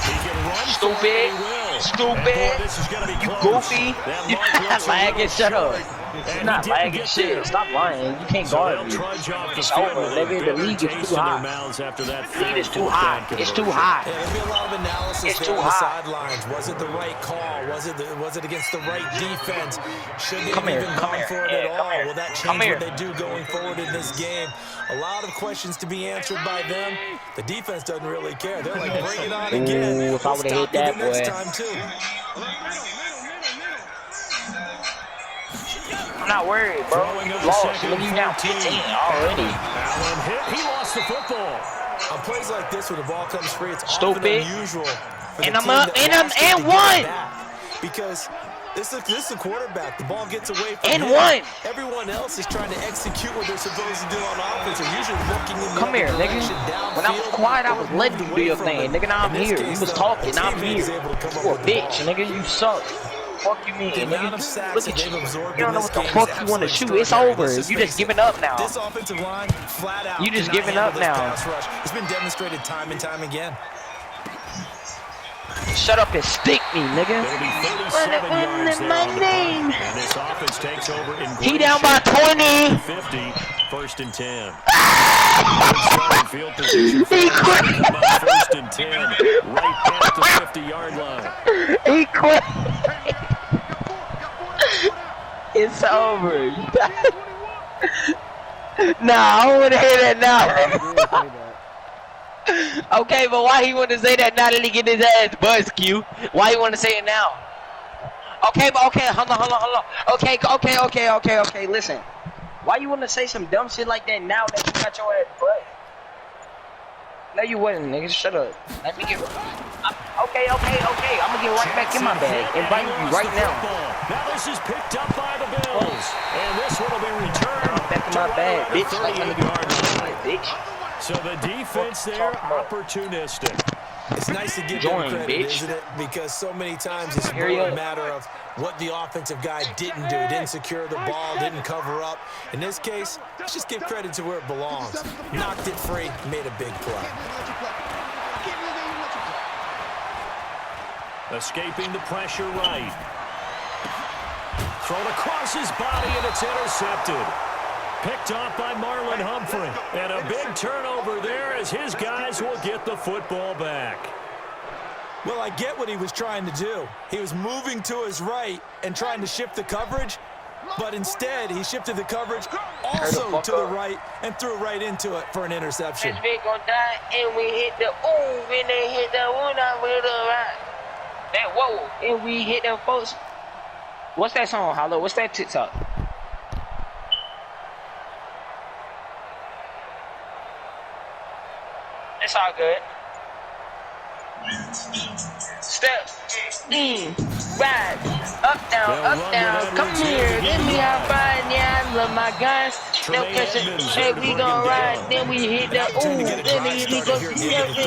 He can run Stupid. for it, he will. Stupid. And boy, this is gonna be You close. goofy. That You mark not looks a lagging. little Shut up. short, and You're he not didn't lagging get shit. there. Stop lying. You can't So guard they'll me. trudge off the It's field over, with a nigga. The bitter league is taste too in their hot. mouths after that The league is first too and hot. 10 It's too conversion. hot. Yeah, there'll be a lot of analysis It's there too on the hot. sidelines. Was it the right call? Was it against the right defense? Should they Come have here, even come gone here. for it Yeah, at come all? here. Will that Come change here. what they do going forward in this game? A lot of questions to be answered by them. The defense doesn't really care. They're like, bring it on again. Ooh, if I We'll would've stop hit that, you the next boy. time, too. I'm not worried, bro. Throwing You on lost. second Look, you and down 14. 15 already. Allen hit. He lost the football. On plays like this where the ball comes free, it's Stupid. often unusual for the And I'm team up, that and I'm lost it to and get one. it back. Because this is a quarterback. The ball gets away from And him. one. Everyone else is trying to execute what they're supposed to do on offense. They're usually looking in the Come other here, nigga. direction, When I was downfield, quiet, I was or letting you moved do your away from thing. it. Nigga, now I'm In this here. case, You was though, talking, a I'm teammate is here. able to come up You a with the bitch, ball. nigga. You suck. Fuck you mean, The amount nigga. of sacks Look that at they've you. absorbed You don't in know this what the game fuck is you want to absolutely shoot. It's extraordinary. over. Let's just You face just it. giving up now. This offensive line, flat out, You just cannot giving handle up this now. pass rush. It's been demonstrated time and time again. shut up and stick me, nigga. It'll be 37 yards there my on the name. punt. And this offense takes over in He great down by shape. 20. 50, first and 10. Good starting field position for He him. quit. Come up first and 10, right at the 50-yard line. He quit. It's over. Nah, I don't want to hear that now. Okay, but why he want to say that now that he get his ass buzzed, Q? Why you want to say it now? Okay, but okay, hold on. Okay, listen. Why you want to say some dumb shit like that now that you got your ass buzzed? No, you wasn't, nigga. Shut up. Let me get... Okay. I'm going to get right back in my bag and bite you right now. Now this is picked up by the Bills. And this one will be returned Back in my bag, bitch. Like, I'm going to get right, bitch. So the defense there, opportunistic. It's nice to give them credit, isn't it? Because so many times it's more a matter of what the offensive guy didn't do. Didn't secure the ball, didn't cover up. In this case, let's just give credit to where it belongs. Knocked it free, made a big play. Escaping the pressure right. Thrown across his body, and it's intercepted. Picked off by Marlon Humphrey. And a big turnover there as his guys will get the football back. Well, I get what he was trying to do. He was moving to his right and trying to shift the coverage, but instead he shifted the coverage also to the right and threw right into it for an interception. This big gon' die, and we hit the ooh, and they hit the one out with the right. That whoa, and we hit them folks. What's that song, Hollow? What's that TikTok? It's all good. Step, ride, up, down, come here, give me a ride, yeah, I love my guys. No pressure, hey, we gon' ride, then we hit the ooh, then we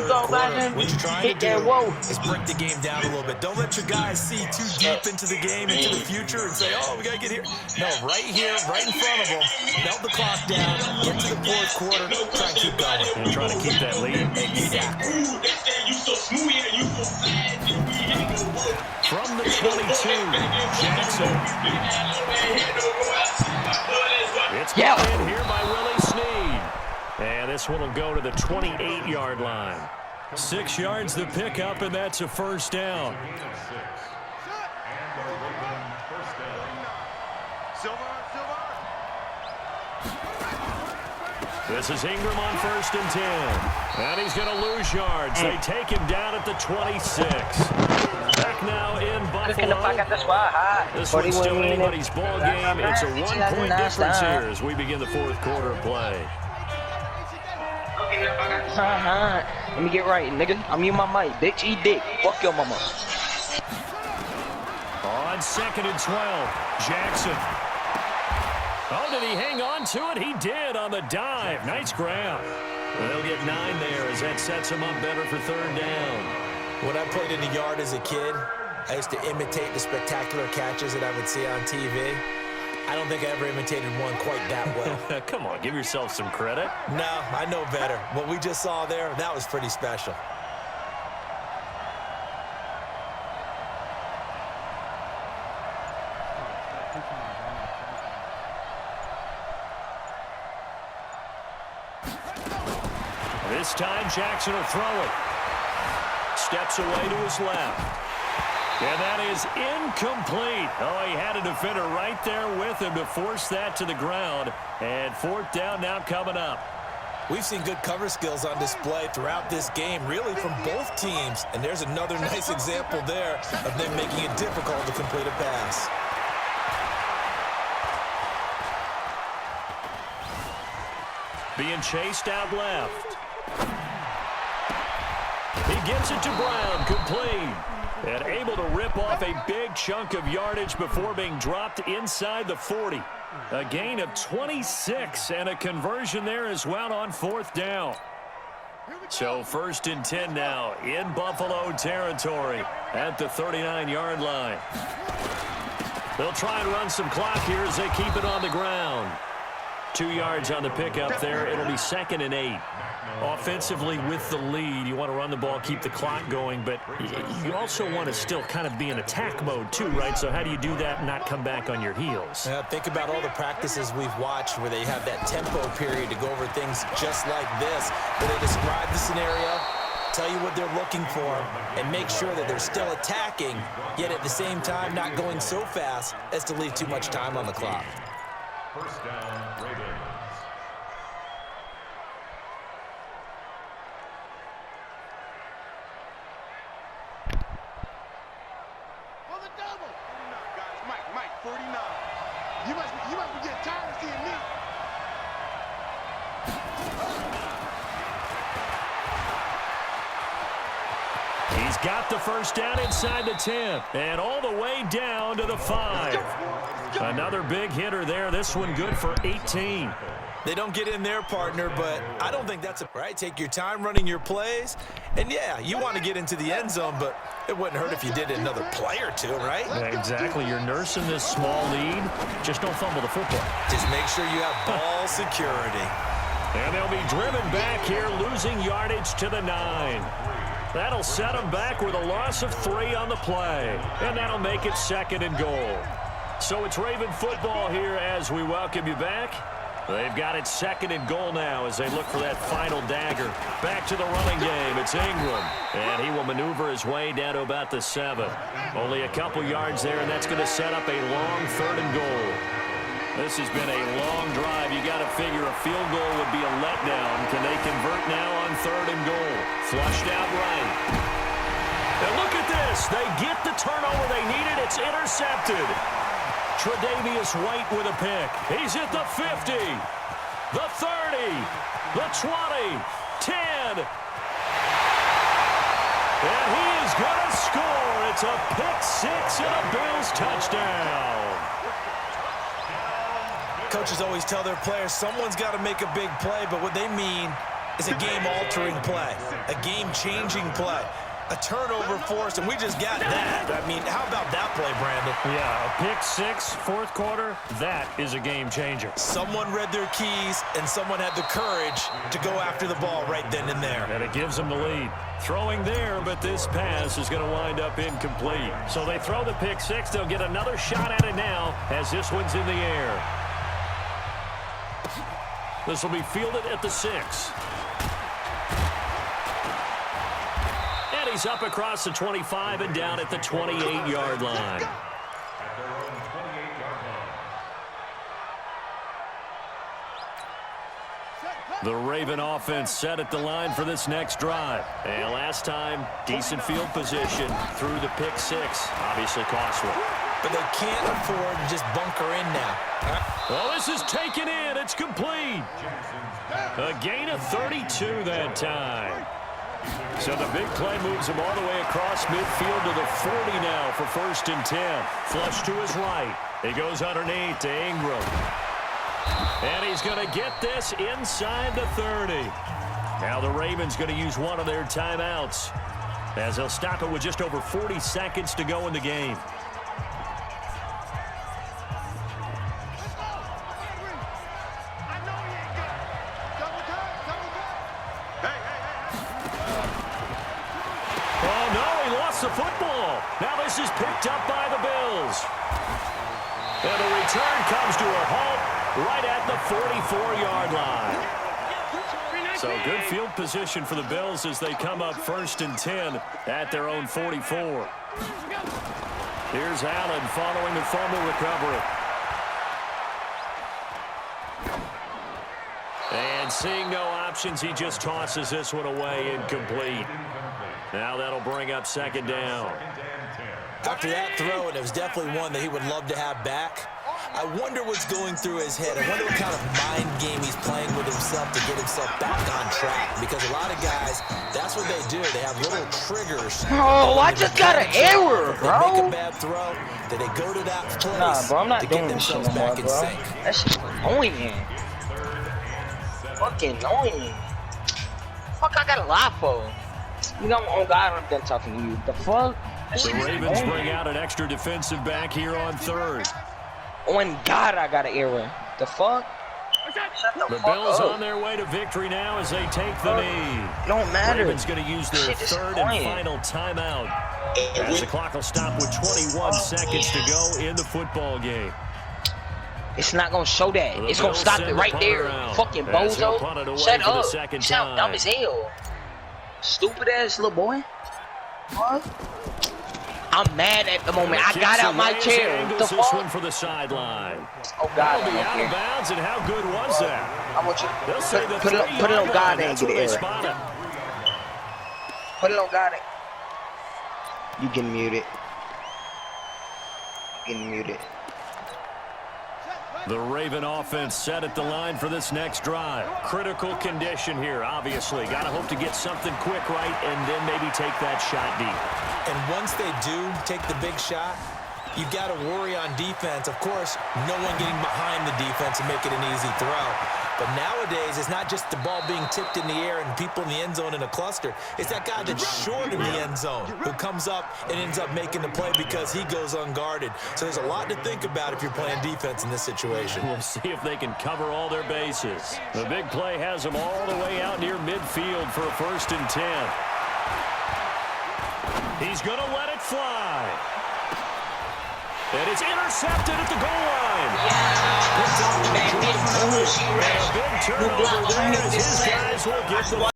go ride him, hit that whoa. Is break the game down a little bit. Don't let your guys see too deep into the game, into the future, and say, oh, we gotta get here. No, right here, right in front of them. Melt the clock down, get to the fourth quarter, try and keep going. And trying to keep that lead. Exactly. From the 22, Jackson. It's brought in here by Willie Snead. And this one will go to the 28-yard line. 6 yards the pickup, and that's a first down. This is Ingram on first and 10. And he's going to lose yards. They take him down at the 26. Back now in Buffalo. This one's still anybody's ball game. It's a one-point difference here as we begin the fourth quarter of play. Let me get right, nigga. I'm you my mic. Bitch, eat dick. Fuck your mama. On second and 12, Jackson. Oh, did he hang on to it? He did on the dive. Nice grab. Well, they'll get 9 there as that sets him up better for third down. When I played in the yard as a kid, I used to imitate the spectacular catches that I would see on TV. I don't think I ever imitated one quite that well. Come on, give yourself some credit. No, I know better. What we just saw there, that was pretty special. This time, Jackson will throw it. Steps away to his left. And that is incomplete. Oh, he had a defender right there with him to force that to the ground. And fourth down now coming up. We've seen good cover skills on display throughout this game, really from both teams. And there's another nice example there of them making it difficult to complete a pass. Being chased out left. He gives it to Brown, complete. And able to rip off a big chunk of yardage before being dropped inside the 40. A gain of 26 and a conversion there as well on fourth down. So first and 10 now in Buffalo territory at the 39-yard line. They'll try and run some clock here as they keep it on the ground. 2 yards on the pickup there. It'll be second and 8. Offensively with the lead, you want to run the ball, keep the clock going, but you also want to still kind of be in attack mode too, right? So how do you do that and not come back on your heels? Think about all the practices we've watched where they have that tempo period to go over things just like this, where they describe the scenario, tell you what they're looking for, and make sure that they're still attacking, yet at the same time not going so fast as to leave too much time on the clock. First down, Ravens. For the double. 49, guys. Mike, 49. You must be getting tired of seeing me. He's got the first down inside the 10 and all the way down to the 5. Another big hitter there. This one good for 18. They don't get in their partner, but I don't think that's right. Take your time running your plays. And, yeah, you want to get into the end zone, but it wouldn't hurt if you did another play or two, right? Yeah, exactly. You're nursing this small lead. Just don't fumble the football. Just make sure you have ball security. And they'll be driven back here, losing yardage to the 9. That'll set them back with a loss of 3 on the play. And that'll make it 2nd and goal. So it's Raven football here as we welcome you back. They've got it 2nd and goal now as they look for that final dagger. Back to the running game. It's Ingram. And he will maneuver his way down to about the 7. Only a couple yards there, and that's going to set up a long 3rd and goal. This has been a long drive. You got to figure a field goal would be a letdown. Can they convert now on 3rd and goal? Flushed out right. And look at this. They get the turnover they needed. It's intercepted. Tre'Davious White with a pick. He's at the 50, the 30, the 20, 10. And he is going to score. It's a pick 6 and a Bills touchdown. Coaches always tell their players someone's got to make a big play, but what they mean is a game-altering play, a game-changing play, a turnover forced, and we just got that. I mean, how about that play, Brandon? Yeah, a pick 6, 4th quarter, that is a game changer. Someone read their keys, and someone had the courage to go after the ball right then and there. And it gives them the lead. Throwing there, but this pass is going to wind up incomplete. So they throw the pick 6. They'll get another shot at it now as this one's in the air. This will be fielded at the 6. And he's up across the 25 and down at the 28-yard line. At their own 28-yard line. The Raven offense set at the line for this next drive. And last time, decent field position through the pick 6. Obviously costly. But they can't afford to just bunker in now. Well, this is taken in. It's complete. A gain of 32 that time. So the big play moves him all the way across midfield to the 40 now for 1st and 10. Flush to his right. He goes underneath to Ingram. And he's going to get this inside the 30. Now the Ravens going to use one of their timeouts as they'll stop it with just over 40 seconds to go in the game. The football. Now this is picked up by the Bills. And the return comes to a halt right at the 44-yard line. So good field position for the Bills as they come up 1st and 10 at their own 44. Here's Allen following the fumble recovery. And seeing no options, he just tosses this one away, incomplete. Now that'll bring up 2nd down. After that throw, and it was definitely one that he would love to have back, I wonder what's going through his head. I wonder what kind of mind game he's playing with himself to get himself back on track. Because a lot of guys, that's what they do. They have little triggers. Oh, I just got an error, bro. They make a bad throw, then they go to that place nah, bro, I'm not to doing get this shit themselves no more, back in bro. sync. That shit's annoying. Fucking annoying. Fuck, I got a lie for. You know, oh God, I'm done talking to you. The fuck? The Ravens bring out an extra defensive back here on 3rd. On God, I got an error. The fuck? Shut the The fuck Bills up. on their way to victory now as they take the knee. It don't matter. Ravens going to use their Shit is third and annoying. final timeout. As the clock will stop with 21 seconds to go in the football game. It's not gonna show that. It's gonna stop it right there. Fucking bozo. Shut up. Sound dumb as hell. Stupid ass little boy. What? I'm mad at the moment. I got out my chair. What the This one fuck? for the sideline. Oh God, That'll be I out don't of care. bounds, and how good was that? I want you They'll say the put it on 3-yard God line. and That's get where the they error. spot it. Put it on God. You getting muted. You getting muted. The Raven offense set at the line for this next drive. Critical condition here, obviously. Got to hope to get something quick right and then maybe take that shot deep. And once they do take the big shot, you got to worry on defense. Of course, no one getting behind the defense and make it an easy throw. But nowadays, it's not just the ball being tipped in the air and people in the end zone in a cluster. It's that guy that's short in the end zone who comes up and ends up making the play because he goes unguarded. So there's a lot to think about if you're playing defense in this situation. We'll see if they can cover all their bases. The big play has them all the way out near midfield for a 1st and 10. He's going to let it fly. And it's intercepted at the goal line. Yeah. A big turnover there as his guys will get the